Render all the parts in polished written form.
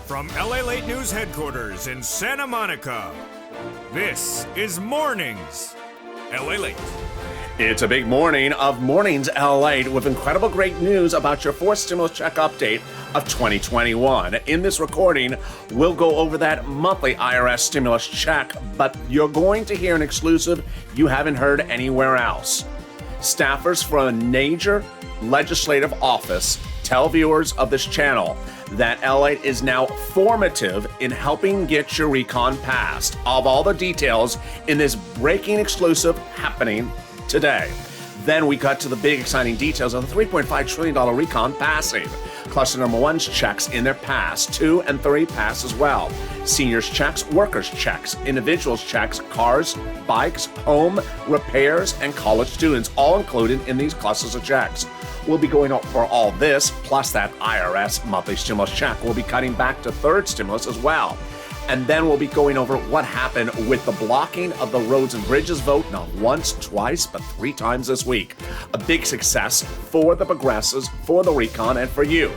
From LALATE News Headquarters in Santa Monica, this is Mornings LALATE. It's a big morning of Mornings LALATE with incredible great news about your fourth stimulus check update of 2021. In this recording, we'll go over that monthly IRS stimulus check, but you're going to hear an exclusive you haven't heard anywhere else. Staffers from a major legislative office tell viewers of this channel that LALATE is now formative in helping get your recon passed. Of all the details in this breaking exclusive happening today. Then we got to the big exciting details of the $3.5 trillion recon passing. Cluster number one's checks in their pass, 2 and 3 pass as well. Seniors checks, workers checks, individuals checks, cars, bikes, home, repairs, and college students, all included in these clusters of checks. We'll be going over all this, plus that IRS monthly stimulus check. We'll be cutting back to third stimulus as well. And then we'll be going over what happened with the blocking of the roads and bridges vote, not once, twice, but 3 times this week. A big success for the progressives, for the recon, and for you.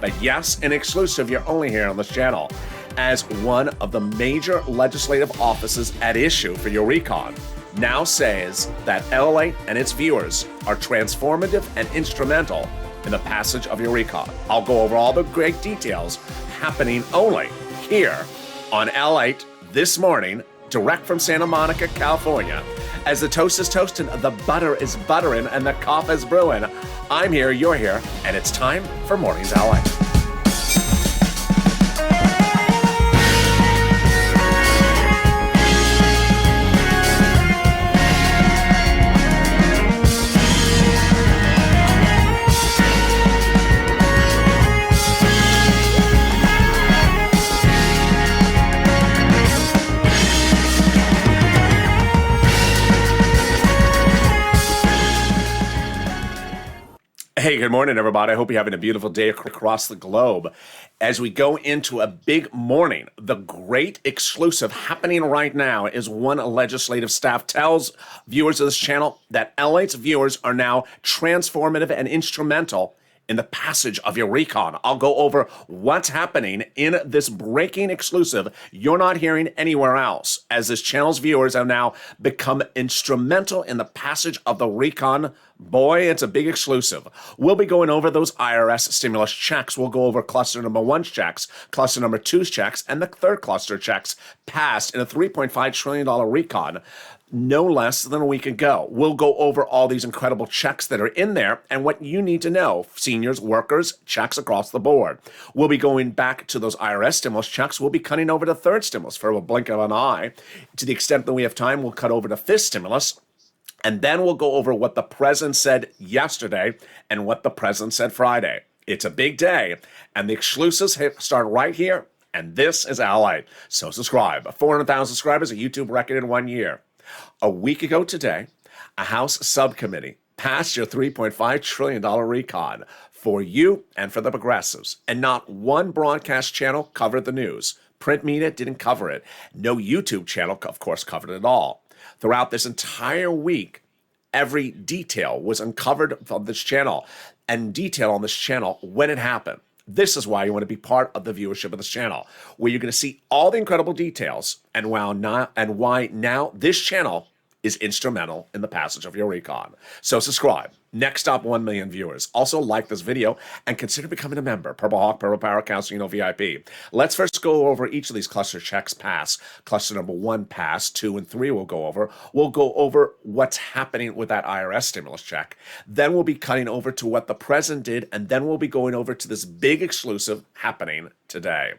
But yes, an exclusive you're only here on this channel. As one of the major legislative offices at issue for your recon now says that LALATE and its viewers are transformative and instrumental in the passage of your recon. I'll go over all the great details happening only here on LALATE this morning, direct from Santa Monica, California. As the toast is toasting, the butter is buttering, and the coffee is brewing. I'm here, you're here, and it's time for Mornings LALATE. Hey, good morning, everybody. I hope you're having a beautiful day across the globe. As we go into a big morning, the great exclusive happening right now is one legislative staff tells viewers of this channel that LALATE's viewers are now transformative and instrumental in the passage of your recon. I'll go over what's happening in this breaking exclusive you're not hearing anywhere else, as this channel's viewers have now become instrumental in the passage of the recon. Boy, it's a big exclusive. We'll be going over those IRS stimulus checks. We'll go over cluster number one's checks, cluster number two's checks, and the third cluster checks passed in a $3.5 trillion recon no less than a week ago. We'll go over all these incredible checks that are in there and what you need to know. Seniors, workers, checks across the board. We'll be going back to those IRS stimulus checks. We'll be cutting over to third stimulus for a blink of an eye. To the extent that we have time, we'll cut over to fifth stimulus. And then we'll go over what the president said yesterday and what the president said Friday. It's a big day, and the exclusives start right here, and this is LALATE. So subscribe. 400,000 subscribers, a YouTube record in 1 year. A week ago today, a House subcommittee passed your $3.5 trillion recon for you and for the progressives, and not one broadcast channel covered the news. Print media didn't cover it. No YouTube channel, of course, covered it all. Throughout this entire week, every detail was uncovered from this channel and detail on this channel when it happened. This is why you want to be part of the viewership of this channel, where you're going to see all the incredible details and why now this channel is instrumental in the passage of your recon. So subscribe. Next up, 1 million viewers. Also like this video and consider becoming a member. Purple Hawk, Purple Power, Council, VIP. Let's first go over each of these cluster checks pass. Cluster number 1 pass, 2 and 3 we'll go over. We'll go over what's happening with that IRS stimulus check. Then we'll be cutting over to what the president did, and then we'll be going over to this big exclusive happening today.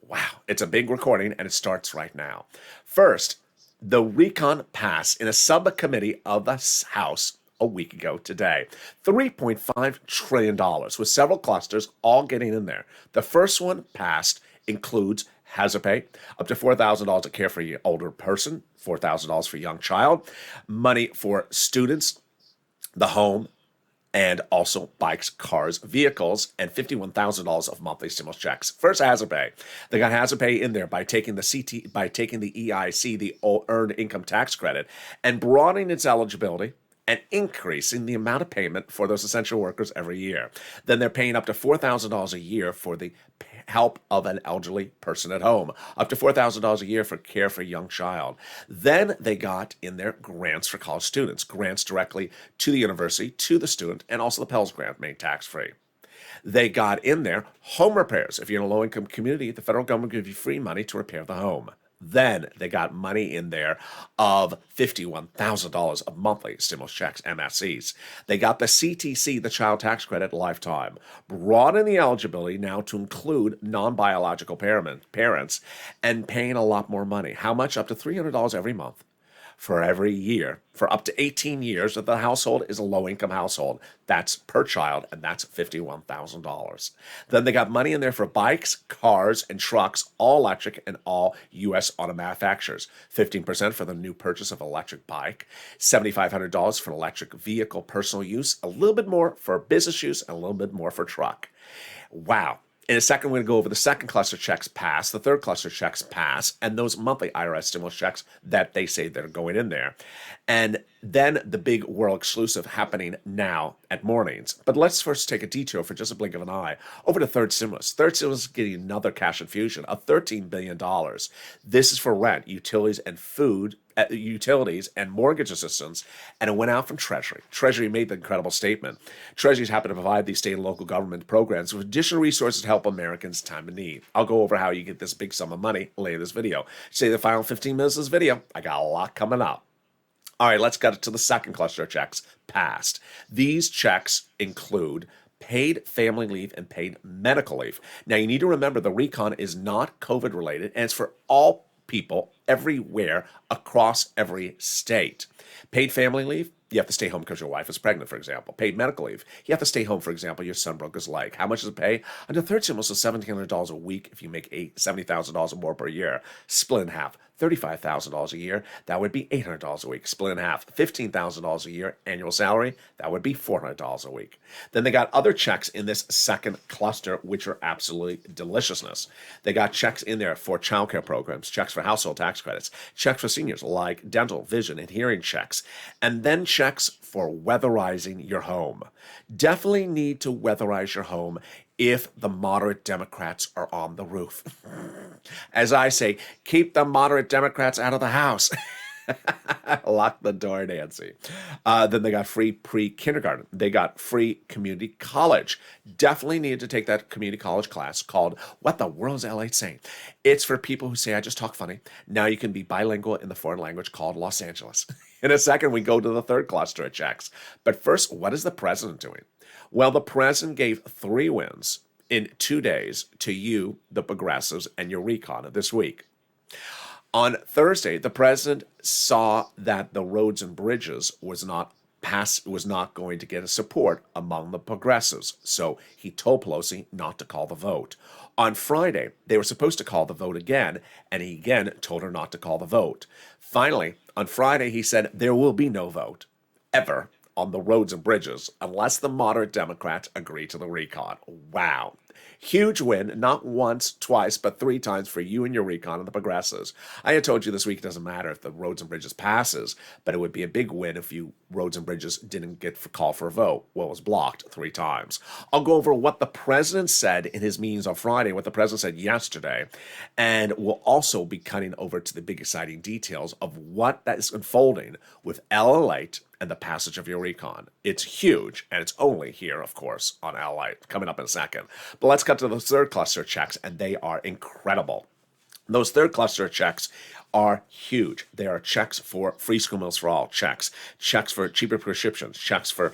Wow, it's a big recording, and it starts right now. First, the recon passed in a subcommittee of the House a week ago today. $3.5 trillion with several clusters all getting in there. The first one passed includes hazard pay, up to $4,000 to care for your older person, $4,000 for a young child, money for students, the home, and also bikes, cars, vehicles, and $51,000 of monthly stimulus checks. First, hazard pay. They got hazard pay in there by taking the EIC, the Earned Income Tax Credit, and broadening its eligibility and increasing the amount of payment for those essential workers every year. Then they're paying up to $4,000 a year for the help of an elderly person at home, up to $4,000 a year for care for a young child. Then they got in their grants for college students, grants directly to the university, to the student, and also the Pell's grant made tax-free. They got in there home repairs. If you're in a low-income community, the federal government gives you free money to repair the home. Then they got money in there of $51,000 of monthly stimulus checks, MSCs. They got the CTC, the child tax credit, lifetime. Broaden the eligibility now to include non-biological parents and paying a lot more money. How much? Up to $300 every month for every year, for up to 18 years that the household is a low-income household. That's per child, and that's $51,000. Then they got money in there for bikes, cars, and trucks, all electric and all U.S. auto manufacturers. 15% for the new purchase of an electric bike, $7,500 for an electric vehicle personal use, a little bit more for business use, and a little bit more for truck. Wow. In a second, we're going to go over the second cluster checks pass, the third cluster checks pass, and those monthly IRS stimulus checks that they say that are going in there. And then the big world exclusive happening now at mornings. But let's first take a detour for just a blink of an eye over to third stimulus. Third stimulus is getting another cash infusion of $13 billion. This is for rent, utilities, and food, utilities and mortgage assistance, and it went out from Treasury. Treasury made the incredible statement. Treasury's happy to provide these state and local government programs with additional resources to help Americans' time of need. I'll go over how you get this big sum of money later in this video. Say the final 15 minutes of this video. I got a lot coming up. All right, let's get to the second cluster of checks passed. These checks include paid family leave and paid medical leave. Now, you need to remember the recon is not COVID related, and it's for all people everywhere across every state. Paid family leave, you have to stay home because your wife is pregnant, for example. Paid medical leave, you have to stay home, for example, your son broke his leg. How much does it pay? Under third stimulus is $1,700 a week if you make $70,000 or more per year. Split in half, $35,000 a year, that would be $800 a week. Split in half, $15,000 a year annual salary, that would be $400 a week. Then they got other checks in this second cluster, which are absolutely deliciousness. They got checks in there for childcare programs, checks for household tax credits, checks for seniors like dental, vision, and hearing checks, and then checks for weatherizing your home. Definitely need to weatherize your home if the moderate Democrats are on the roof. As I say, keep the moderate Democrats out of the house. Lock the door, Nancy. Then they got free pre-kindergarten. They got free community college. Definitely need to take that community college class called What the World is LATE Saying? It's for people who say, I just talk funny. Now you can be bilingual in the foreign language called Los Angeles. In a second, we go to the third cluster of checks. But first, what is the president doing? Well, the president gave 3 wins in 2 days to you, the progressives, and your recon this week. On Thursday, the president saw that the roads and bridges was not going to get a support among the progressives, so he told Pelosi not to call the vote. On Friday, they were supposed to call the vote again, and he again told her not to call the vote. Finally, on Friday, he said there will be no vote, ever, on the roads and bridges unless the moderate Democrats agree to the recon. Wow. Huge win, not once, twice, but 3 times for you and your recon and the progressives. I had told you this week it doesn't matter if the roads and bridges passes, but it would be a big win if you roads and bridges didn't get called for a vote. Well, it was blocked 3 times. I'll go over what the president said in his meetings on Friday, what the president said yesterday, and we'll also be cutting over to the big exciting details of what that is unfolding with LALATE and the passage of your recon. It's huge, and it's only here, of course, on LALATE, coming up in a second. But let's cut to the third cluster checks, and they are incredible. Those third cluster checks are huge. They are checks for free school meals for all, checks for cheaper prescriptions, checks for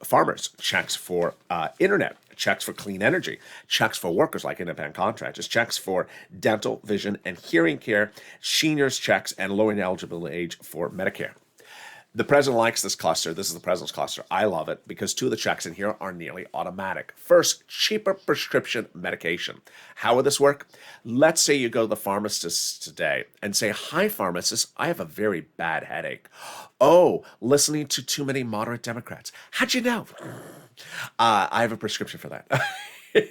farmers, checks for internet, checks for clean energy, checks for workers like independent contractors, checks for dental, vision, and hearing care, seniors checks, and lowering the eligibility age for Medicare. The president likes this cluster. This is the president's cluster. I love it because 2 of the checks in here are nearly automatic. First, cheaper prescription medication. How would this work? Let's say you go to the pharmacist today and say, hi, pharmacist, I have a very bad headache. Oh, listening to too many moderate Democrats. How'd you know? I have a prescription for that.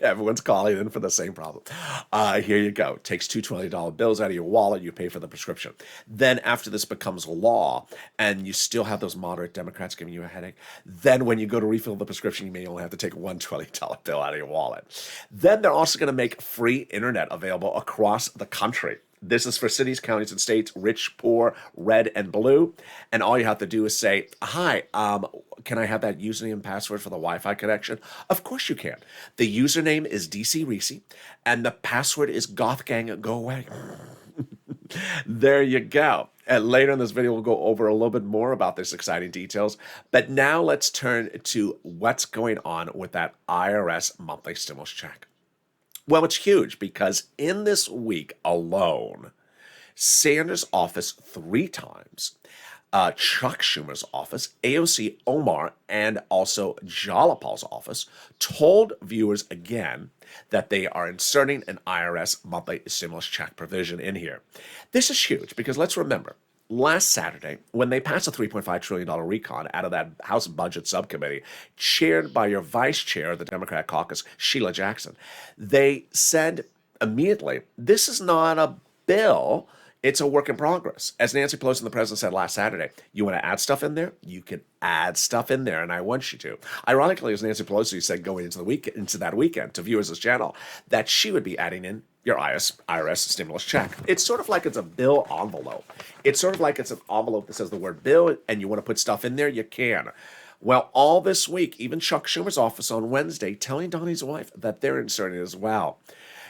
Everyone's calling in for the same problem. Here you go. Takes two $20 bills out of your wallet. You pay for the prescription. Then after this becomes law and you still have those moderate Democrats giving you a headache, then when you go to refill the prescription, you may only have to take one $20 bill out of your wallet. Then they're also going to make free internet available across the country. This is for cities, counties, and states, rich, poor, red, and blue. And all you have to do is say, hi, can I have that username and password for the Wi-Fi connection? Of course you can. The username is DC Reese, and the password is Goth Gang Go Away. There you go. And later in this video, we'll go over a little bit more about this exciting details. But now let's turn to what's going on with that IRS monthly stimulus check. Well, it's huge because in this week alone, Sanders' office 3 times, Chuck Schumer's office, AOC Omar, and also Jalapal's office told viewers again that they are inserting an IRS monthly stimulus check provision in here. This is huge because let's remember, last Saturday, when they passed a $3.5 trillion recon out of that House Budget Subcommittee, chaired by your vice chair of the Democrat caucus, Sheila Jackson, they said immediately, this is not a bill, it's a work in progress. As Nancy Pelosi and the president said last Saturday, you want to add stuff in there? You can add stuff in there, and I want you to. Ironically, as Nancy Pelosi said going into that weekend to viewers of this channel, that she would be adding in your IRS stimulus check. It's sort of like it's a bill envelope. It's sort of like it's an envelope that says the word bill, and you want to put stuff in there, you can. Well, all this week, even Chuck Schumer's office on Wednesday telling Donnie's wife that they're inserting it as well.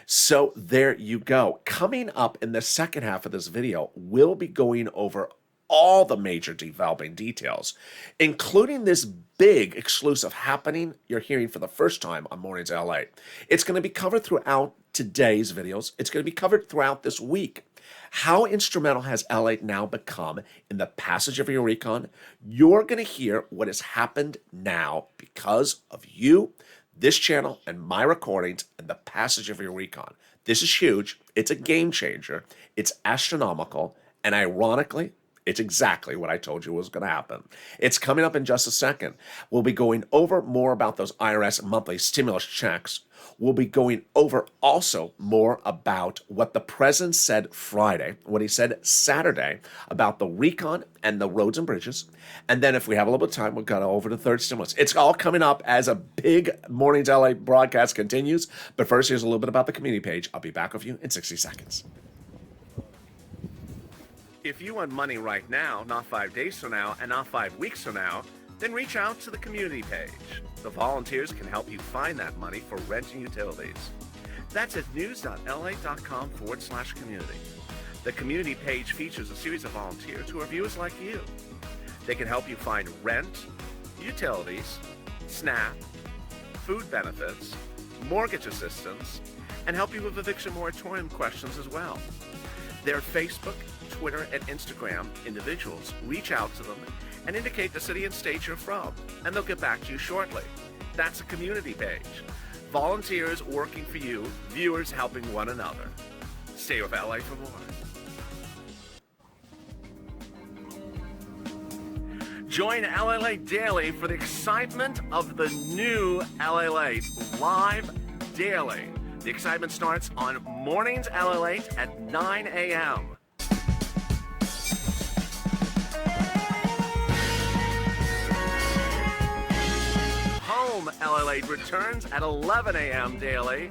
So there you go. Coming up in the second half of this video, we'll be going over all the major developing details, including this big exclusive happening you're hearing for the first time on Mornings LA. It's going to be covered throughout today's videos. It's going to be covered throughout this week. How instrumental has LALATE now become in the passage of your recon? You're going to hear what has happened now because of you, this channel, and my recordings, and the passage of your recon. This is huge. It's a game changer. It's astronomical. And ironically, it's exactly what I told you was going to happen. It's coming up in just a second. We'll be going over more about those IRS monthly stimulus checks. We'll be going over also more about what the president said Friday, what he said Saturday about the recon and the roads and bridges. And then if we have a little bit of time, we'll go over the third stimulus. It's all coming up as a big Mornings LA broadcast continues. But first, here's a little bit about the community page. I'll be back with you in 60 seconds. If you want money right now, not 5 days from now, and not 5 weeks from now, then reach out to the community page. The volunteers can help you find that money for rent and utilities. That's at news.lalate.com/community. The community page features a series of volunteers who are viewers like you. They can help you find rent, utilities, SNAP, food benefits, mortgage assistance, and help you with eviction moratorium questions as well. Their Facebook, Twitter, and Instagram individuals reach out to them and indicate the city and state you're from, and they'll get back to you shortly. That's a community page. Volunteers working for you, viewers helping one another. Stay with LA for more. Join LALATE Daily for the excitement of the new LALATE live daily. The excitement starts on Mornings LALATE at 9 a.m. Home LALATE returns at 11 a.m. daily.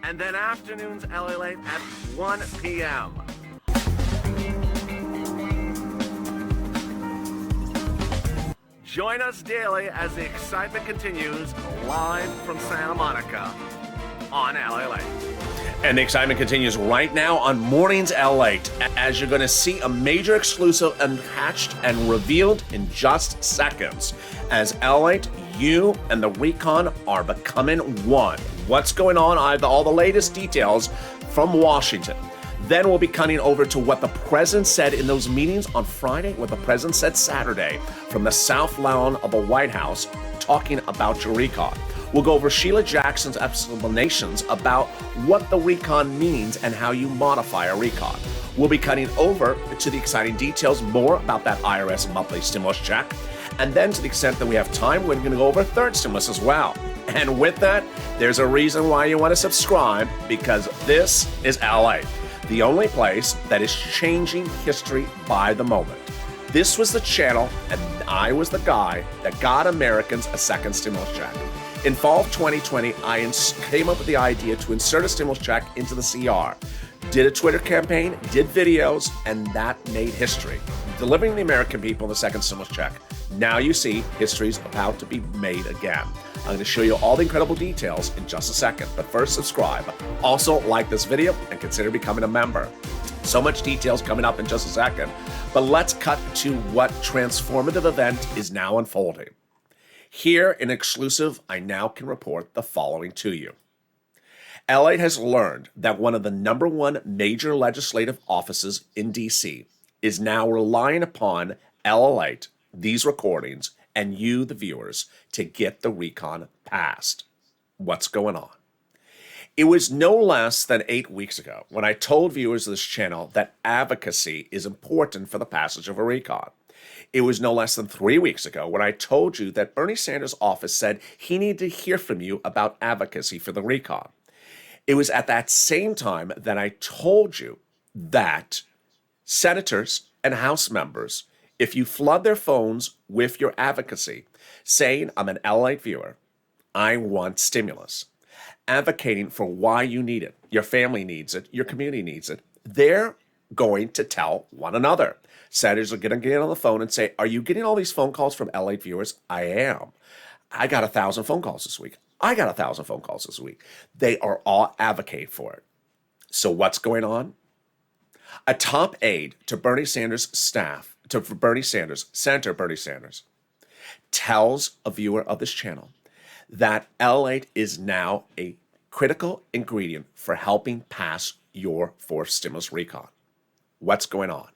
And then afternoons LALATE at 1 p.m. Join us daily as the excitement continues live from Santa Monica on LALATE. And the excitement continues right now on Mornings LALATE, as you're going to see a major exclusive unhatched and revealed in just seconds. As LALATE, you and the recon are becoming one. What's going on? I have all the latest details from Washington. Then we'll be cutting over to what the president said in those meetings on Friday, what the president said Saturday from the South Lawn of the White House, talking about your recon. We'll go over Sheila Jackson's explanations about what the recon means and how you modify a recon. We'll be cutting over to the exciting details more about that IRS monthly stimulus check. And then to the extent that we have time, we're going to go over third stimulus as well. And with that, there's a reason why you want to subscribe, because this is LALATE, the only place that is changing history by the moment. This was the channel, and I was the guy that got Americans a second stimulus check. In fall of 2020, I came up with the idea to insert a stimulus check into the CR. Did a Twitter campaign, did videos, and that made history. Delivering the American people the second stimulus check. Now you see, history's about to be made again. I'm going to show you all the incredible details in just a second, but first subscribe. Also like this video and consider becoming a member. So much details coming up in just a second, but let's cut to what transformative event is now unfolding. Here in exclusive, I now can report the following to you. LALATE has learned that one of the number one major legislative offices in DC is now relying upon LALATE, these recordings, and you, the viewers, to get the recon passed. What's going on? It was no less than 8 weeks ago when I told viewers of this channel that advocacy is important for the passage of a recon. It was no less than 3 weeks ago when I told you that Bernie Sanders' office said he needed to hear from you about advocacy for the recon. It was at that same time that I told you that senators and House members, if you flood their phones with your advocacy, saying, I'm an LALATE viewer, I want stimulus, advocating for why you need it, your family needs it, your community needs it, they're going to tell one another. Senators are going to get on the phone and say, are you getting all these phone calls from LALATE viewers? I am. I got 1,000 phone calls this week. I got 1,000 phone calls this week. They are all advocate for it. So what's going on? A top aide to Bernie Sanders' staff, Senator Bernie Sanders, tells a viewer of this channel that LALATE is now a critical ingredient for helping pass your fourth stimulus recon. What's going on?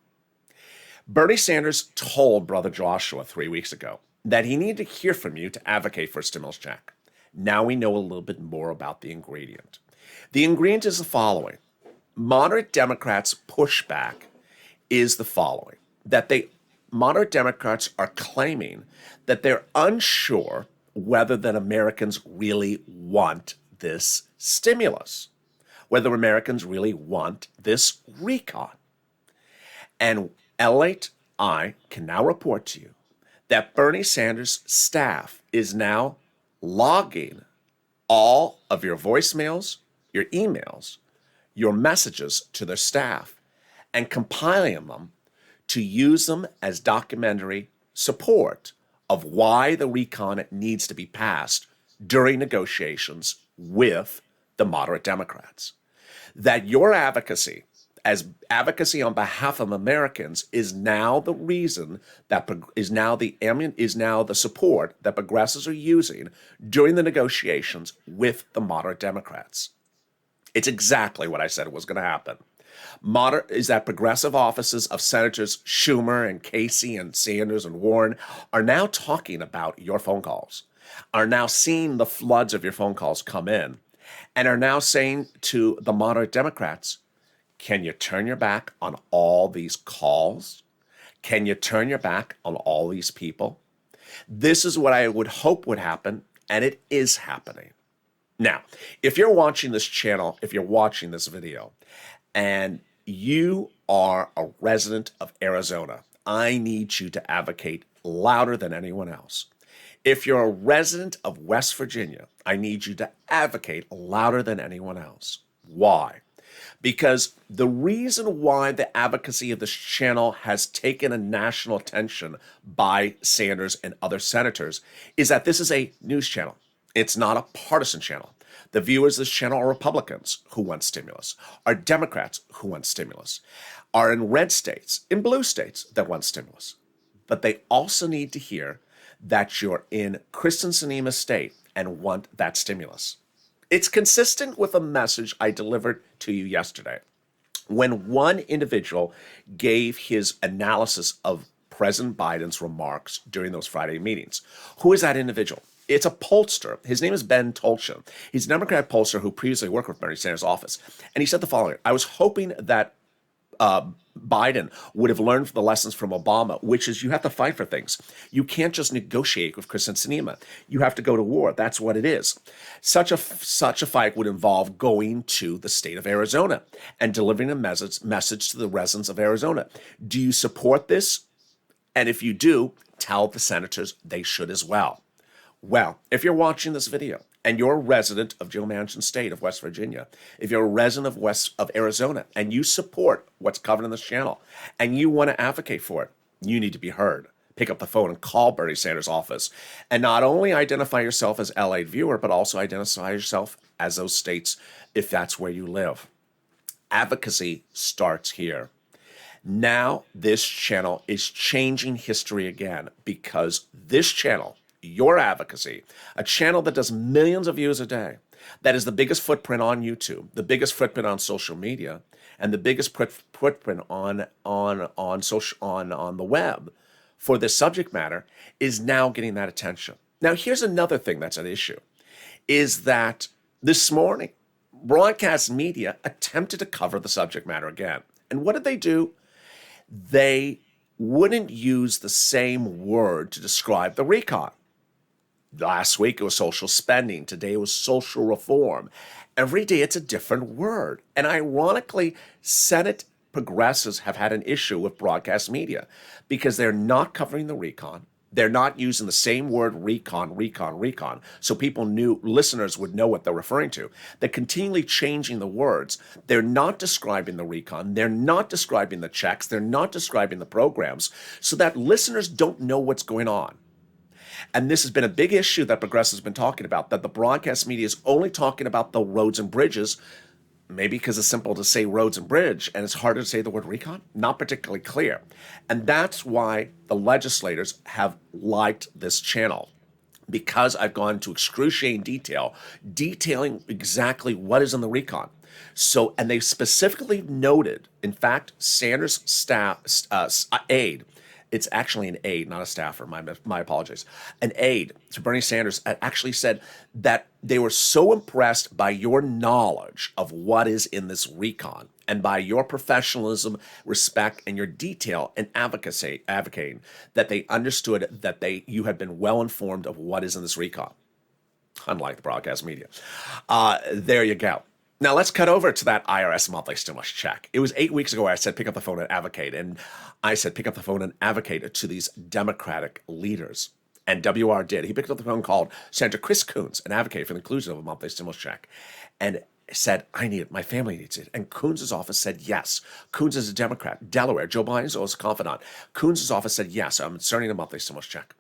Bernie Sanders told Brother Joshua 3 weeks ago that he needed to hear from you to advocate for a stimulus check. Now we know a little bit more about the ingredient. The ingredient is the following. Moderate Democrats' pushback is the following, that moderate Democrats are claiming that they're unsure whether that Americans really want this stimulus, whether Americans really want this recon. And LALATE, I can now report to you that Bernie Sanders' staff is now logging all of your voicemails, your emails, your messages to their staff and compiling them to use them as documentary support of why the recon needs to be passed during negotiations with the moderate Democrats. That your advocacy, as advocacy on behalf of Americans, is now the reason that is now the support that progressives are using during the negotiations with the moderate Democrats. It's exactly what I said was going to happen. Is that progressive offices of Senators Schumer and Casey and Sanders and Warren are now talking about your phone calls, are now seeing the floods of your phone calls come in, and are now saying to the moderate Democrats, can you turn your back on all these calls? Can you turn your back on all these people? This is what I would hope would happen, and it is happening. Now, if you're watching this channel, if you're watching this video, and you are a resident of Arizona, I need you to advocate louder than anyone else. If you're a resident of West Virginia, I need you to advocate louder than anyone else. Why? Because the reason why the advocacy of this channel has taken a national attention by Sanders and other senators is that this is a news channel. It's not a partisan channel. The viewers of this channel are Republicans who want stimulus, are Democrats who want stimulus, are in red states, in blue states that want stimulus. But they also need to hear that you're in Kristen Sinema's state and want that stimulus. It's consistent with a message I delivered to you yesterday when one individual gave his analysis of President Biden's remarks during those Friday meetings. Who is that individual? It's a pollster. His name is Ben Tolshin. He's a Democrat pollster who previously worked with Bernie Sanders' office. And he said the following: I was hoping that Biden would have learned the lessons from Obama, which is you have to fight for things. You can't just negotiate with Kristen Sinema. You have to go to war. That's what it is. Such a fight would involve going to the state of Arizona and delivering a message to the residents of Arizona. Do you support this? And if you do, tell the senators they should as well. Well, if you're watching this video and you're a resident of Joe Manchin's state of West Virginia, if you're a resident of Arizona and you support what's covered in this channel and you want to advocate for it, you need to be heard. Pick up the phone and call Bernie Sanders' office and not only identify yourself as LA viewer, but also identify yourself as those states if that's where you live. Advocacy starts here. Now this channel is changing history again because this channel, your advocacy, a channel that does millions of views a day, that is the biggest footprint on YouTube, the biggest footprint on social media, and the biggest footprint on the web for this subject matter, is now getting that attention. Now, here's another thing that's an issue, is that this morning, broadcast media attempted to cover the subject matter again. And what did they do? They wouldn't use the same word to describe the recon. Last week it was social spending. Today it was social reform. Every day it's a different word. And ironically, Senate progressives have had an issue with broadcast media because they're not covering the recon. They're not using the same word recon, so listeners would know what they're referring to. They're continually changing the words. They're not describing the recon. They're not describing the checks. They're not describing the programs so that listeners don't know what's going on. And this has been a big issue that progressives have been talking about, that the broadcast media is only talking about the roads and bridges, maybe because it's simple to say roads and bridge, and it's harder to say the word recon. Not particularly clear. And that's why the legislators have liked this channel, because I've gone into excruciating detail, detailing exactly what is in the recon. So, and they specifically noted, in fact, Sanders' aide, it's actually an aide, not a staffer. My apologies. An aide to Bernie Sanders actually said that they were so impressed by your knowledge of what is in this recon and by your professionalism, respect, and your detail and advocating that they understood that you had been well informed of what is in this recon, unlike the broadcast media. There you go. Now let's cut over to that IRS monthly stimulus check. It was 8 weeks ago I said pick up the phone and advocate. And I said pick up the phone and advocate to these Democratic leaders. And WR did. He picked up the phone, called Senator Chris Coons, an advocate for the inclusion of a monthly stimulus check, and said, I need it. My family needs it. And Coons' office said yes. Coons is a Democrat. Delaware. Joe Biden's always confidant. Coons' office said yes, I'm inserting a monthly stimulus check.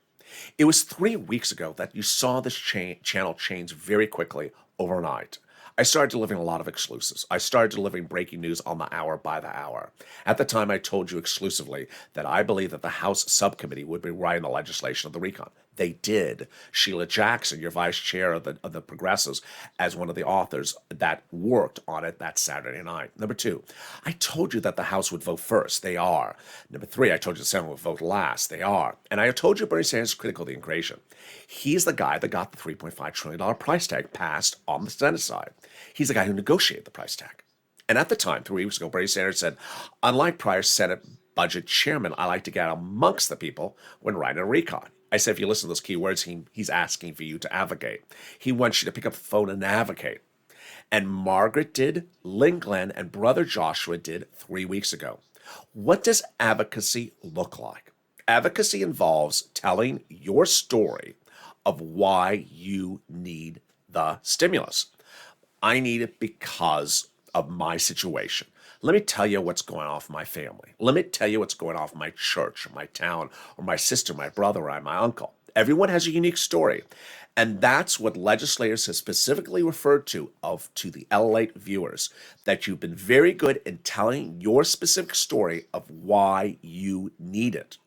It was 3 weeks ago that you saw this channel change very quickly overnight. I started delivering a lot of exclusives. I started delivering breaking news on the hour by the hour. At the time, I told you exclusively that I believe that the House subcommittee would be writing the legislation of the recon. They did. Sheila Jackson, your vice chair of the Progressives, as one of the authors that worked on it that Saturday night. Number two, I told you that the House would vote first. They are. Number three, I told you the Senate would vote last. They are. And I told you Bernie Sanders is critical of the integration. He's the guy that got the $3.5 trillion price tag passed on the Senate side. He's the guy who negotiated the price tag. And at the time, 3 weeks ago, Bernie Sanders said, unlike prior Senate budget chairman, I like to get amongst the people when writing a recon. I said, if you listen to those key words, he's asking for you to advocate. He wants you to pick up the phone and advocate. And Margaret did, Lynn Glenn, and Brother Joshua did 3 weeks ago. What does advocacy look like? Advocacy involves telling your story of why you need the stimulus. I need it because of my situation. Let me tell you what's going on with my family. Let me tell you what's going on with my church, or my town, or my sister, my brother, or my uncle. Everyone has a unique story. And that's what legislators have specifically referred to the LALATE viewers, that you've been very good in telling your specific story of why you need it.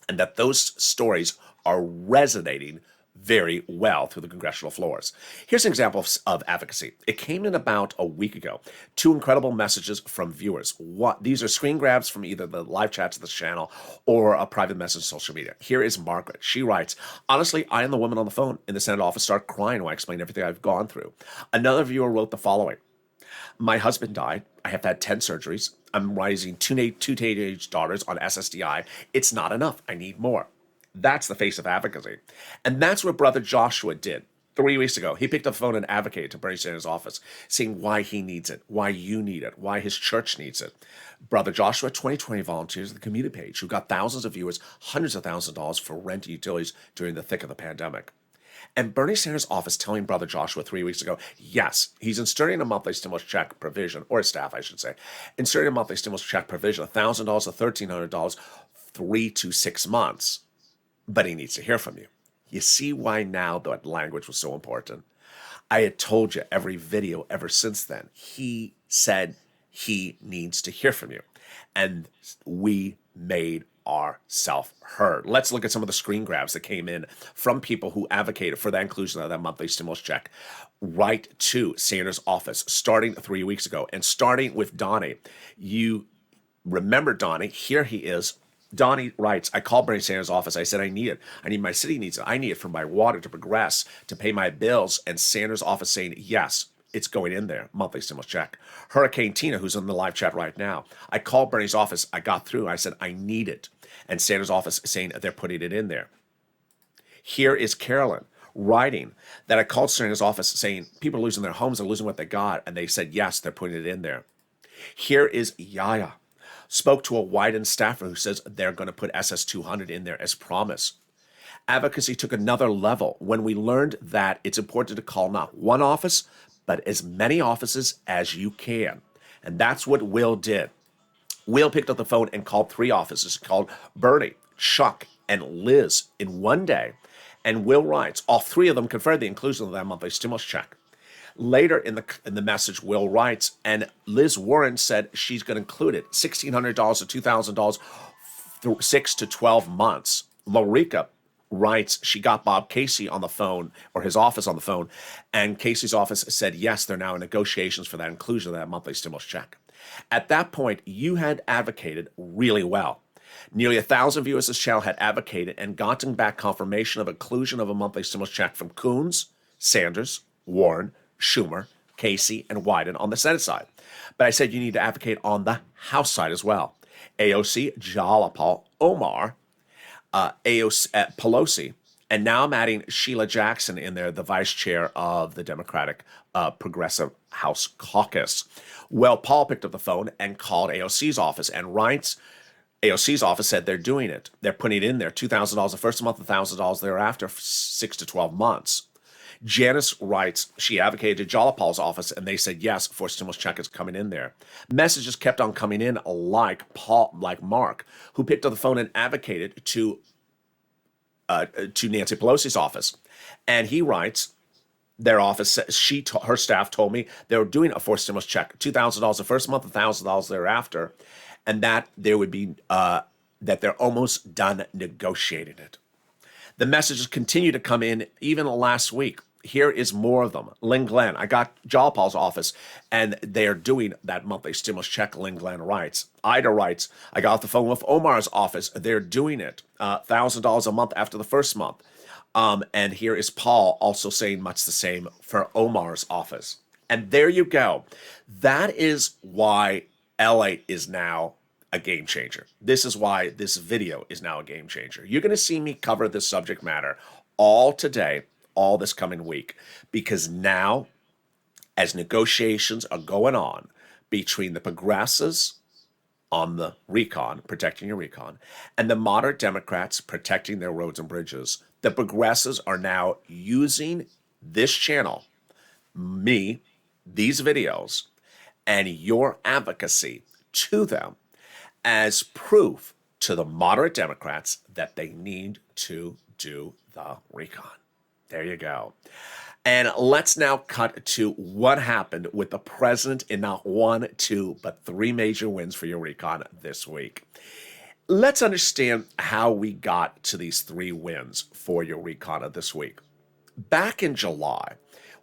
And that those stories are resonating very well through the congressional floors. Here's an example of advocacy. It came in about a week ago. 2 incredible messages from viewers. These are screen grabs from either the live chats of this channel or a private message on social media. Here is Margaret. She writes, honestly, I and the woman on the phone in the Senate office start crying when I explain everything I've gone through. Another viewer wrote the following. My husband died. I have had 10 surgeries. I'm raising two teenage daughters on SSDI. It's not enough. I need more. That's the face of advocacy. And that's what Brother Joshua did 3 weeks ago. He picked up the phone and advocated to Bernie Sanders' office, saying why he needs it, why you need it, why his church needs it. Brother Joshua, 2020 volunteers at the community page who got thousands of viewers, hundreds of thousands of dollars for rent and utilities during the thick of the pandemic. And Bernie Sanders' office telling Brother Joshua 3 weeks ago, yes, he's inserting a monthly stimulus check provision, or his staff, I should say, inserting a monthly stimulus check provision, $1,000 to $1,300, 3 to 6 months. But he needs to hear from you. You see why now that language was so important? I had told you every video ever since then. He said he needs to hear from you. And we made ourselves heard. Let's look at some of the screen grabs that came in from people who advocated for the inclusion of that monthly stimulus check right to Sanders' office starting 3 weeks ago. And starting with Donnie. You remember Donnie. Here he is. Donnie writes, I called Bernie Sanders' office. I said, I need it. I need my city needs it. I need it for my water to progress, to pay my bills. And Sanders' office saying, yes, it's going in there. Monthly stimulus check. Hurricane Tina, who's in the live chat right now. I called Bernie's office. I got through. I said, I need it. And Sanders' office saying they're putting it in there. Here is Carolyn writing that I called Sanders' office saying people are losing their homes, they're losing what they got. And they said, yes, they're putting it in there. Here is Yaya. Spoke to a Wyden staffer who says they're going to put SS200 in there as promised. Advocacy took another level when we learned that it's important to call not one office, but as many offices as you can. And that's what Will did. Will picked up the phone and called 3 offices. He called Bernie, Chuck, and Liz in one day. And Will writes, all 3 of them confirmed the inclusion of that monthly stimulus check. Later in the message, Will writes, and Liz Warren said she's going to include it, $1,600 to $2,000 through 6 to 12 months. Lorica writes she got Bob Casey on the phone, or his office on the phone, and Casey's office said, yes, they're now in negotiations for that inclusion of that monthly stimulus check. At that point, you had advocated really well. Nearly 1,000 viewers of this channel had advocated and gotten back confirmation of inclusion of a monthly stimulus check from Coons, Sanders, Warren, Schumer, Casey, and Wyden on the Senate side. But I said you need to advocate on the House side as well. AOC, Jalapal, Omar, Pelosi, and now I'm adding Sheila Jackson in there, the vice chair of the Democratic Progressive House Caucus. Well, Paul picked up the phone and called AOC's office and writes, AOC's office said they're doing it. They're putting it in there, $2,000 the first month, $1,000 thereafter, 6 to 12 months. Janice writes, she advocated to Jalapal's office, and they said, yes, for stimulus check is coming in there. Messages kept on coming in like Mark, who picked up the phone and advocated to Nancy Pelosi's office. And he writes, their office, her staff told me they were doing a forced stimulus check, $2,000 the first month, $1,000 thereafter, and that there would be, that they're almost done negotiating it. The messages continue to come in even last week. Here is more of them. Lynn Glenn, I got Jalapal's office, and they are doing that monthly stimulus check, Lynn Glenn writes. Ida writes, I got off the phone with Omar's office. They're doing it, $1,000 a month after the first month. And here is Paul also saying much the same for Omar's office. And there you go. That is why LA is now a game changer. This is why this video is now a game changer. You're going to see me cover this subject matter all today, all this coming week, because now, as negotiations are going on between the progressives on the recon, protecting your recon, and the moderate Democrats protecting their roads and bridges, the progressives are now using this channel, me, these videos, and your advocacy to them as proof to the moderate Democrats that they need to do the recon. There you go. And let's now cut to what happened with the president in not 1, 2, but 3 major wins for your recon this week. Let's understand how we got to these 3 wins for your recon this week. Back in July,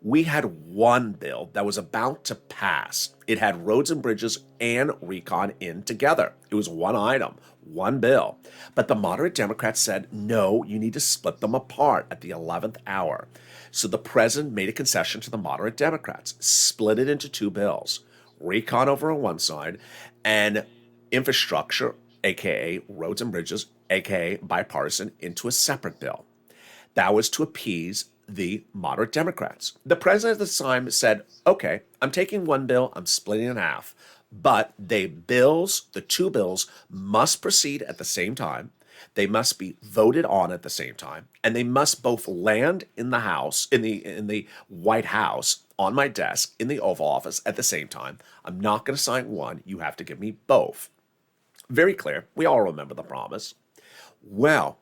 we had one bill that was about to pass. It had roads and bridges and recon in together. It was one item, one bill. But the moderate Democrats said, no, you need to split them apart at the 11th hour. So the president made a concession to the moderate Democrats, split it into two bills, recon over on one side and infrastructure, aka roads and bridges, aka bipartisan, into a separate bill. That was to appease the moderate Democrats. The president at the time said, okay, I'm taking one bill, I'm splitting it in half, but the two bills must proceed at the same time. They must be voted on at the same time, and they must both land in the House, in the White House, on my desk, in the Oval Office at the same time. I'm not going to sign one. You have to give me both. Very clear. We all remember the promise. Well,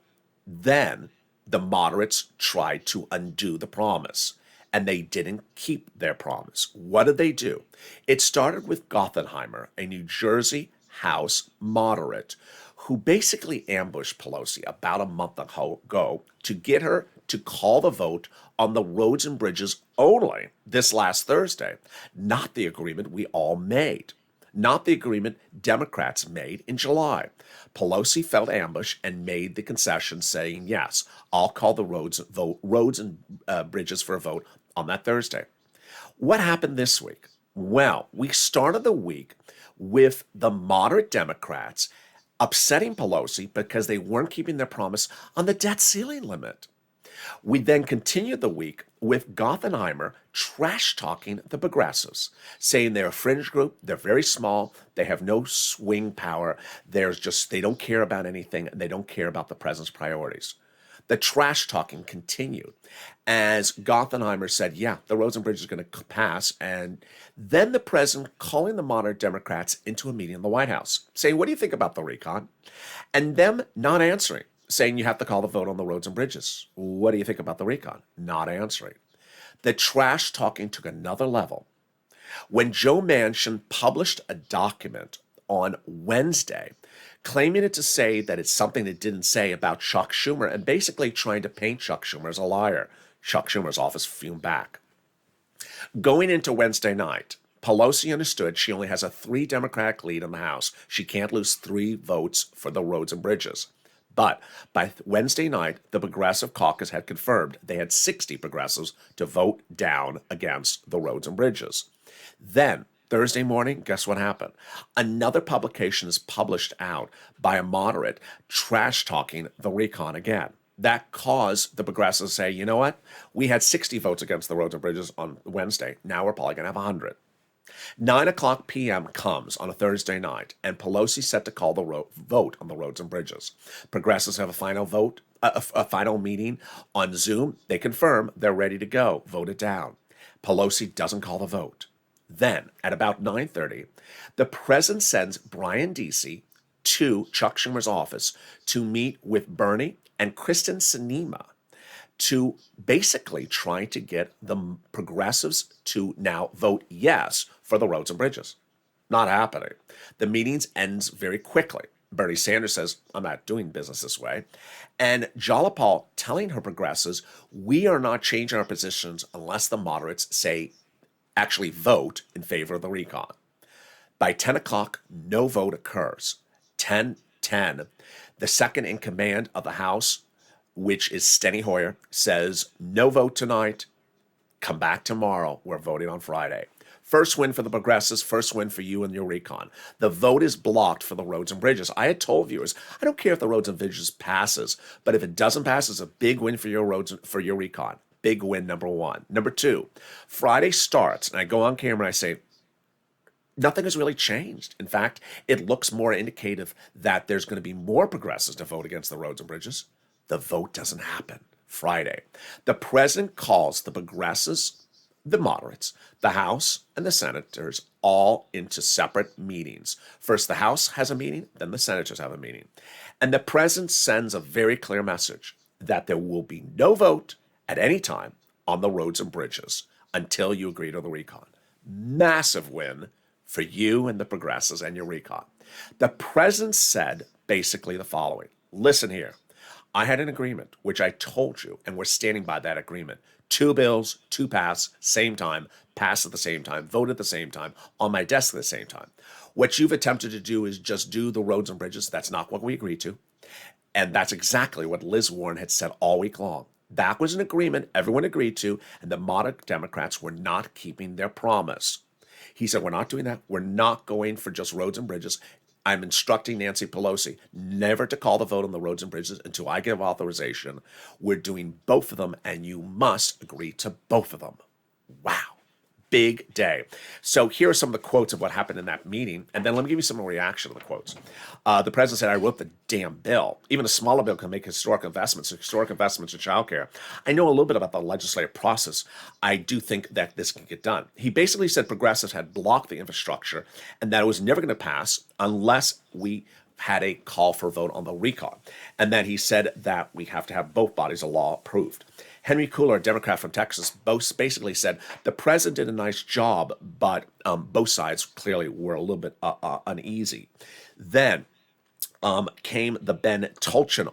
then the moderates tried to undo the promise, and they didn't keep their promise. What did they do? It started with Gothenheimer, a New Jersey House moderate, who basically ambushed Pelosi about a month ago to get her to call the vote on the roads and bridges only this last Thursday, not the agreement we all made, not the agreement Democrats made in July. Pelosi felt ambush and made the concession saying, yes, I'll call the roads and bridges for a vote on that Thursday. What happened this week? Well, we started the week with the moderate Democrats upsetting Pelosi because they weren't keeping their promise on the debt ceiling limit. We then continued the week with Gothenheimer trash-talking the progressives, saying they're a fringe group, they're very small, they have no swing power, they don't care about anything, and they don't care about the president's priorities. The trash-talking continued as Gothenheimer said, yeah, the roads and bridges are going to pass, and then the president calling the moderate Democrats into a meeting in the White House, saying, what do you think about the recon? And them not answering, saying you have to call the vote on the roads and bridges. What do you think about the recon? Not answering. The trash talking took another level. When Joe Manchin published a document on Wednesday, claiming it to say that it's something it didn't say about Chuck Schumer and basically trying to paint Chuck Schumer as a liar, Chuck Schumer's office fumed back. Going into Wednesday night, Pelosi understood she only has a 3 Democratic lead in the House. She can't lose 3 votes for the roads and bridges. But by Wednesday night, the Progressive Caucus had confirmed they had 60 progressives to vote down against the roads and bridges. Then, Thursday morning, guess what happened? Another publication is published out by a moderate trash-talking the recon again. That caused the progressives to say, you know what? We had 60 votes against the roads and bridges on Wednesday. Now we're probably going to have 100. 9:00 p.m. comes on a Thursday night, and Pelosi set to call the vote on the roads and bridges. Progressives have a final vote, a final meeting on Zoom. They confirm they're ready to go. Vote it down. Pelosi doesn't call the vote. Then, at about 9:30, the president sends Brian Deasy to Chuck Schumer's office to meet with Bernie and Kristen Sinema to basically try to get the progressives to now vote yes for the roads and bridges. Not happening. The meeting ends very quickly. Bernie Sanders says, I'm not doing business this way. And Jalapal telling her progressives, we are not changing our positions unless the moderates say, actually vote in favor of the recon. By 10 o'clock, no vote occurs. 10:10, the second in command of the House, which is Steny Hoyer, says, no vote tonight, come back tomorrow, we're voting on Friday. First win for the progressives, first win for you and your recon. The vote is blocked for the roads and bridges. I had told viewers, I don't care if the roads and bridges passes, but if it doesn't pass, it's a big win for your roads, for your recon. Big win, number one. Number two, Friday starts, and I go on camera and I say, nothing has really changed. In fact, it looks more indicative that there's going to be more progressives to vote against the roads and bridges. The vote doesn't happen Friday. The president calls the progressives, the moderates, the House, and the senators all into separate meetings. First, the House has a meeting, then the senators have a meeting. And the president sends a very clear message that there will be no vote at any time on the roads and bridges until you agree to the recon. Massive win for you and the progressives and your recon. The president said basically the following. Listen here. I had an agreement, which I told you, and we're standing by that agreement, Two bills, two pass, same time, pass at the same time, vote at the same time, on my desk at the same time. What you've attempted to do is just do the roads and bridges. That's not what we agreed to. And that's exactly what Liz Warren had said all week long. That was an agreement everyone agreed to, and the moderate Democrats were not keeping their promise. He said, we're not doing that. We're not going for just roads and bridges. I'm instructing Nancy Pelosi never to call the vote on the roads and bridges until I give authorization. We're doing both of them, and you must agree to both of them. Wow. Big day. So here are some of the quotes of what happened in that meeting, and then let me give you some reaction to the quotes. The president said, I wrote the damn bill. Even a smaller bill can make historic investments in childcare. I know a little bit about the legislative process. I do think that this can get done. He basically said progressives had blocked the infrastructure and that it was never going to pass unless we had a call for a vote on the recall. And then he said that we have to have both bodies of law approved. Henry Cooler, a Democrat from Texas, both basically said the president did a nice job, but both sides clearly were a little bit uneasy. Then came the Ben Tolchin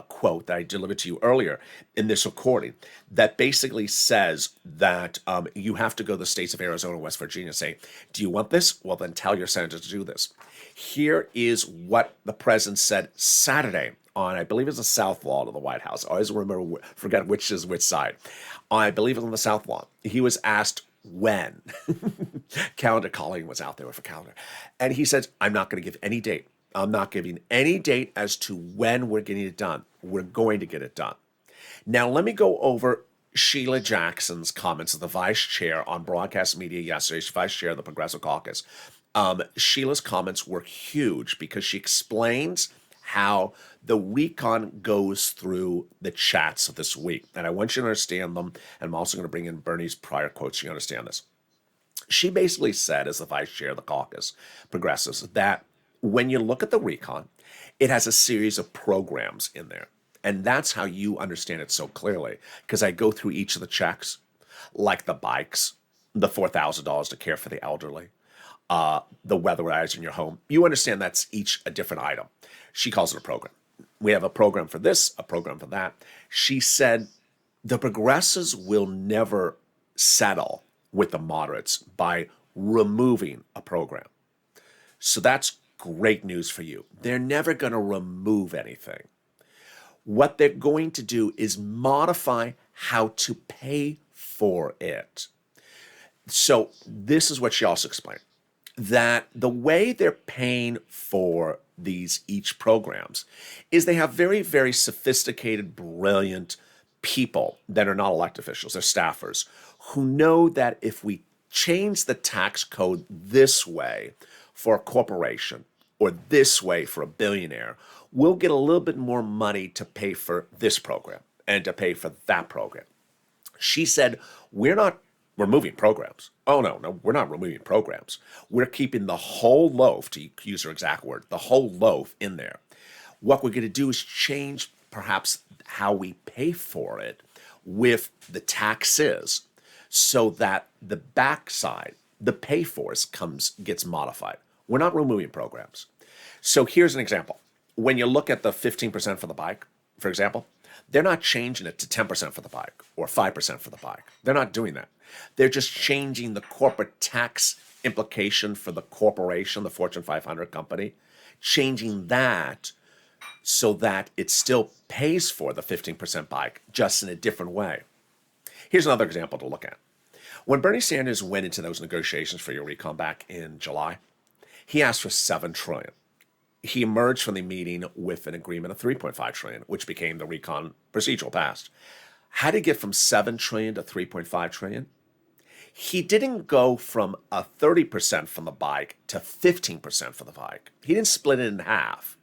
quote that I delivered to you earlier in this recording that basically says that you have to go to the states of Arizona and West Virginia and say, do you want this? Well, then tell your senators to do this. Here is what the president said Saturday on, I believe it's the South Lawn of the White House. I always forget which is which side. I believe it was on the South Lawn. He was asked when. Calendar calling was out there with a calendar. And he said, I'm not going to give any date. I'm not giving any date as to when we're getting it done. We're going to get it done. Now, let me go over Sheila Jackson's comments as the vice chair on broadcast media yesterday. She's vice chair of the Progressive Caucus. Sheila's comments were huge because she explains how the recon goes through the chats of this week. And I want you to understand them. And I'm also going to bring in Bernie's prior quotes so you understand this. She basically said, as the vice chair of the caucus, progressives, that when you look at the recon, it has a series of programs in there. And that's how you understand it so clearly, because I go through each of the checks, like the bikes, the $4,000 to care for the elderly, the weatherizer in your home. You understand that's each a different item. She calls it a program. We have a program for this, a program for that. She said the progressives will never settle with the moderates by removing a program. So that's great news for you. They're never going to remove anything. What they're going to do is modify how to pay for it. So this is what she also explained, that the way they're paying for these each programs is they have very, very sophisticated, brilliant people that are not elected officials, they're staffers, who know that if we change the tax code this way for a corporation or this way for a billionaire, we'll get a little bit more money to pay for this program and to pay for that program. She said, we're not removing programs. Oh, no, we're not removing programs. We're keeping the whole loaf, to use her exact word, the whole loaf in there. What we're going to do is change perhaps how we pay for it with the taxes so that the backside, the pay for it gets modified. We're not removing programs. So here's an example. When you look at the 15% for the bike, for example, they're not changing it to 10% for the bike or 5% for the bike. They're not doing that. They're just changing the corporate tax implication for the corporation, the Fortune 500 company, changing that so that it still pays for the 15% bike, just in a different way. Here's another example to look at. When Bernie Sanders went into those negotiations for your recon back in July, he asked for $7 trillion. He emerged from the meeting with an agreement of $3.5 trillion, which became the recon procedural passed. How did he get from $7 trillion to $3.5 trillion? He didn't go from a 30% from the bike to 15% for the bike. He didn't split it in half.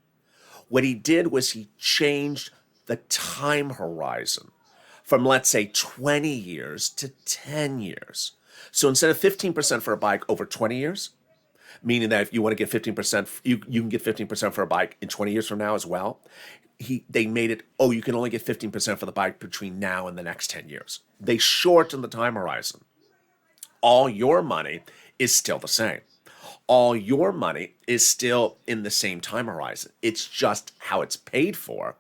What he did was he changed the time horizon from, let's say, 20 years to 10 years. So instead of 15% for a bike over 20 years, meaning that if you want to get 15%, you can get 15% for a bike in 20 years from now as well. They made it, you can only get 15% for the bike between now and the next 10 years. They shortened the time horizon. All your money is still the same. All your money is still in the same time horizon. It's just how it's paid for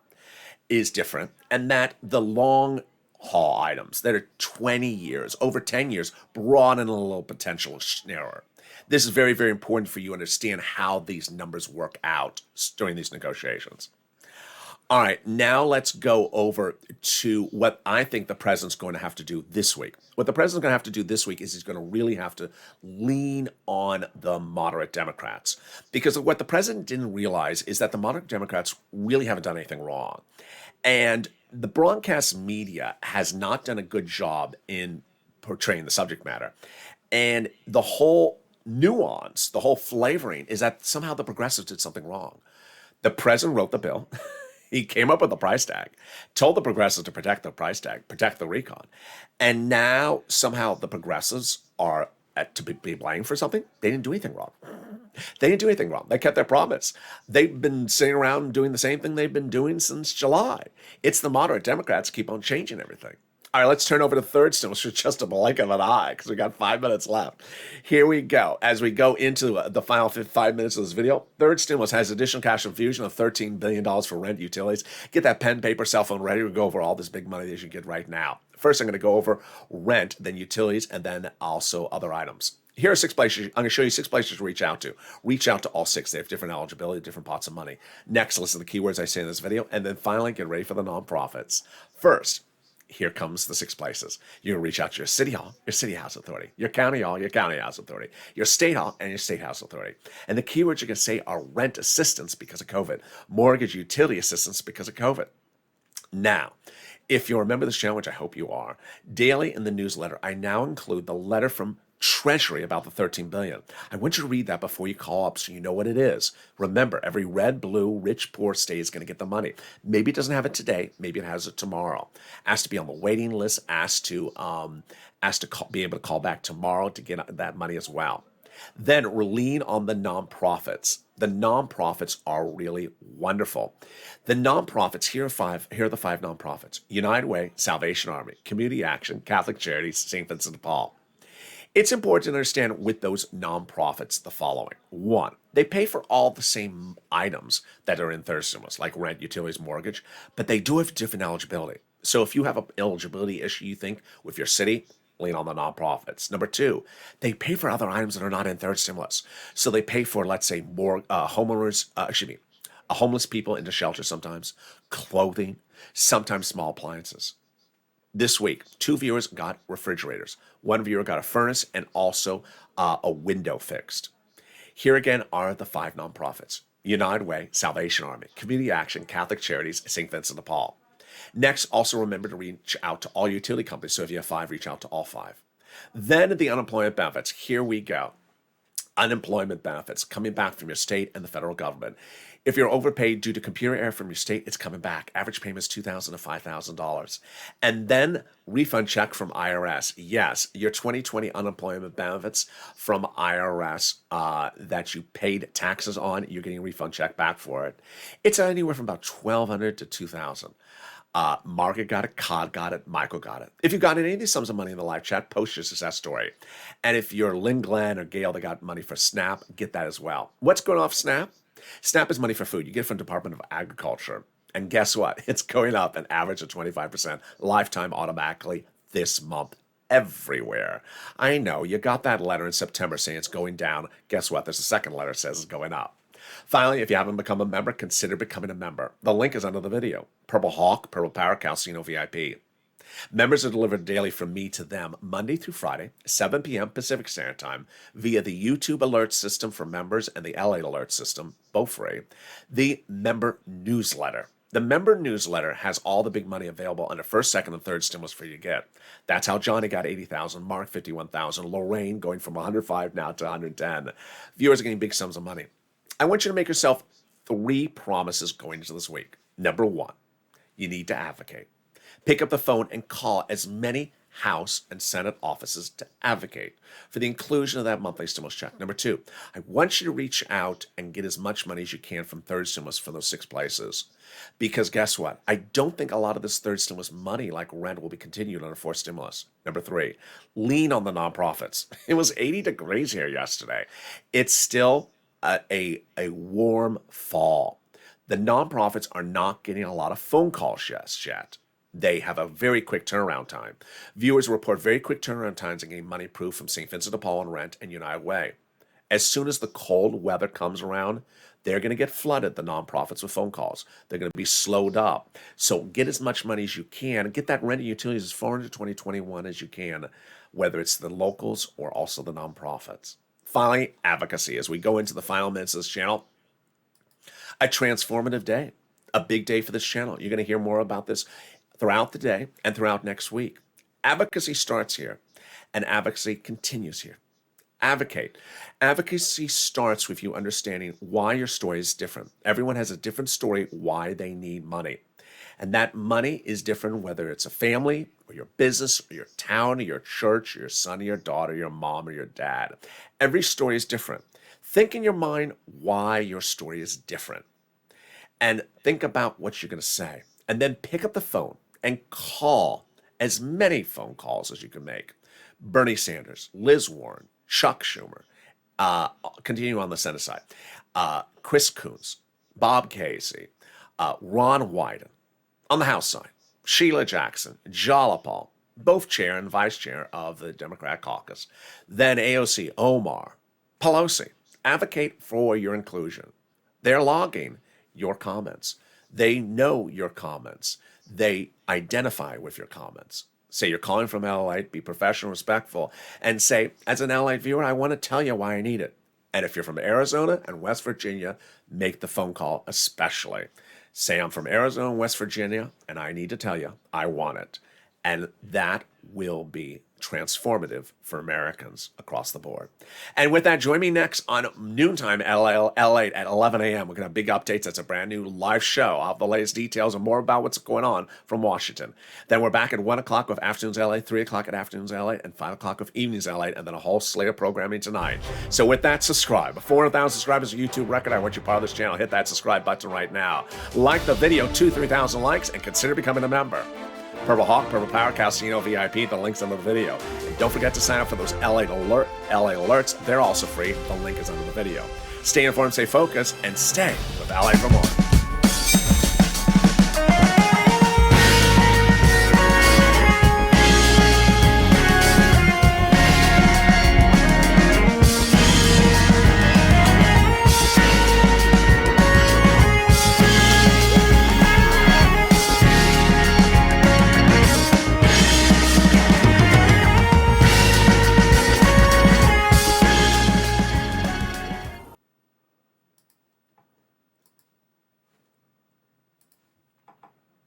is different, and that the long haul items that are 20 years, over 10 years, broaden a little potential narrower. This is very, very important for you to understand how these numbers work out during these negotiations. All right, now let's go over to what I think the president's going to have to do this week. What the president's going to have to do this week is he's going to really have to lean on the moderate Democrats. Because what the president didn't realize is that the moderate Democrats really haven't done anything wrong. And the broadcast media has not done a good job in portraying the subject matter. And the whole nuance, the whole flavoring is that somehow the progressives did something wrong. The president wrote the bill. He came up with the price tag, told the progressives to protect the price tag, protect the recon. And now somehow the progressives are to be blamed for something. They didn't do anything wrong. They didn't do anything wrong. They kept their promise. They've been sitting around doing the same thing they've been doing since July. It's the moderate Democrats keep on changing everything. All right, let's turn over to third stimulus for just a blink of an eye because we got 5 minutes left. Here we go. As we go into the final 5 minutes of this video, third stimulus has additional cash infusion of $13 billion for rent, utilities. Get that pen, paper, cell phone ready to go over all this big money that you should get right now. First, I'm going to go over rent, then utilities, and then also other items. Here are 6 places. I'm going to show you 6 places to reach out to. Reach out to all 6. They have different eligibility, different pots of money. Next, listen to the keywords I say in this video. And then finally, get ready for the nonprofits. First, here comes the 6 places. You're going to reach out to your city hall, your city house authority, your county hall, your county house authority, your state hall, and your state house authority. And the keywords you're going to say are rent assistance because of COVID, mortgage utility assistance because of COVID. Now, if you're a member of this channel, which I hope you are, daily in the newsletter, I now include the letter from Treasury about the $13 billion. I want you to read that before you call up so you know what it is. Remember, every red, blue, rich, poor state is going to get the money. Maybe it doesn't have it today. Maybe it has it tomorrow. Asked to be on the waiting list. Asked to be able to call back tomorrow to get that money as well. Then lean on the nonprofits. The nonprofits are really wonderful. The nonprofits, here are the 5 nonprofits: United Way, Salvation Army, Community Action, Catholic Charities, St. Vincent de Paul. It's important to understand with those nonprofits the following. 1, they pay for all the same items that are in third stimulus, like rent, utilities, mortgage, but they do have different eligibility. So if you have an eligibility issue, you think, with your city, lean on the nonprofits. Number 2, they pay for other items that are not in third stimulus. So they pay for, let's say, more homeless people into shelter sometimes, clothing, sometimes small appliances. This week, 2 viewers got refrigerators. 1 viewer got a furnace and also a window fixed. Here again are the 5 nonprofits: United Way, Salvation Army, Community Action, Catholic Charities, St. Vincent de Paul. Next, also remember to reach out to all utility companies. So if you have 5, reach out to all 5. Then the unemployment benefits. Here we go. Unemployment benefits coming back from your state and the federal government. If you're overpaid due to computer error from your state, it's coming back. Average payment is $2,000 to $5,000. And then refund check from IRS. Yes, your 2020 unemployment benefits from IRS that you paid taxes on, you're getting a refund check back for it. It's anywhere from about $1,200 to $2,000. Margaret got it, Cod got it, Michael got it. If you got any of these sums of money in the live chat, post your success story. And if you're Lynn Glenn or Gail that got money for SNAP, get that as well. What's going off SNAP? SNAP is money for food. You get it from Department of Agriculture. And guess what? It's going up an average of 25%, lifetime automatically this month everywhere. I know, you got that letter in September saying it's going down. Guess what? There's a second letter that says it's going up. Finally, if you haven't become a member, consider becoming a member. The link is under the video. Purple Hawk, Purple Power, Calcino VIP. Members are delivered daily from me to them Monday through Friday, 7 p.m. Pacific Standard Time, via the YouTube alert system for members and the LA alert system, both free. The member newsletter. The member newsletter has all the big money available under first, second, and third stimulus for you to get. That's how Johnny got 80,000, Mark 51,000, Lorraine going from 105 now to 110. Viewers are getting big sums of money. I want you to make yourself 3 promises going into this week. Number 1, you need to advocate. Pick up the phone and call as many House and Senate offices to advocate for the inclusion of that monthly stimulus check. Number 2, I want you to reach out and get as much money as you can from third stimulus for those 6 places. Because guess what? I don't think a lot of this third stimulus money, like rent, will be continued under fourth stimulus. Number 3, lean on the nonprofits. It was 80 degrees here yesterday. It's still a warm fall. The nonprofits are not getting a lot of phone calls yet. They have a very quick turnaround time. Viewers report very quick turnaround times and getting money proof from St. Vincent de Paul and Rent and United Way. As soon as the cold weather comes around, they're going to get flooded, the nonprofits, with phone calls. They're going to be slowed up. So get as much money as you can. Get that rent and utilities as far into 2021 as you can, whether it's the locals or also the nonprofits. Finally, advocacy. As we go into the final minutes of this channel, a transformative day, a big day for this channel. You're going to hear more about this throughout the day and throughout next week. Advocacy starts here, and advocacy continues here. Advocate. Advocacy starts with you understanding why your story is different. Everyone has a different story why they need money. And that money is different whether it's a family or your business or your town or your church or your son or your daughter, your mom or your dad. Every story is different. Think in your mind why your story is different. And think about what you're going to say. And then pick up the phone and call as many phone calls as you can make. Bernie Sanders, Liz Warren, Chuck Schumer, continue on the Senate side, Chris Coons, Bob Casey, Ron Wyden. On the House side, Sheila Jackson, Jalopal, both chair and vice chair of the Democrat caucus. Then AOC, Omar, Pelosi. Advocate for your inclusion. They're logging your comments. They know your comments. They identify with your comments. Say you're calling from LALATE, be professional, respectful, and say, as an LALATE viewer, I want to tell you why I need it. And if you're from Arizona and West Virginia, make the phone call especially. Say I'm from Arizona and West Virginia, and I need to tell you, I want it. And that will be transformative for Americans across the board. And with that, join me next on noontime LALATE at 11 a.m. We're going to have big updates. That's a brand new live show. I'll have the latest details and more about what's going on from Washington. Then we're back at 1 o'clock with Afternoons LA, 3 o'clock at Afternoons LA, and 5 o'clock with Evenings LA, and then a whole slate of programming tonight. So with that, subscribe. 400,000 subscribers, a YouTube record. I want you part of this channel. Hit that subscribe button right now. Like the video, 2,000-3,000 likes, and consider becoming a member. Purple Hawk, Purple Power, Casino VIP, the link's under the video. And don't forget to sign up for those LA alerts. They're also free. The link is under the video. Stay informed, stay focused, and stay with LA for more.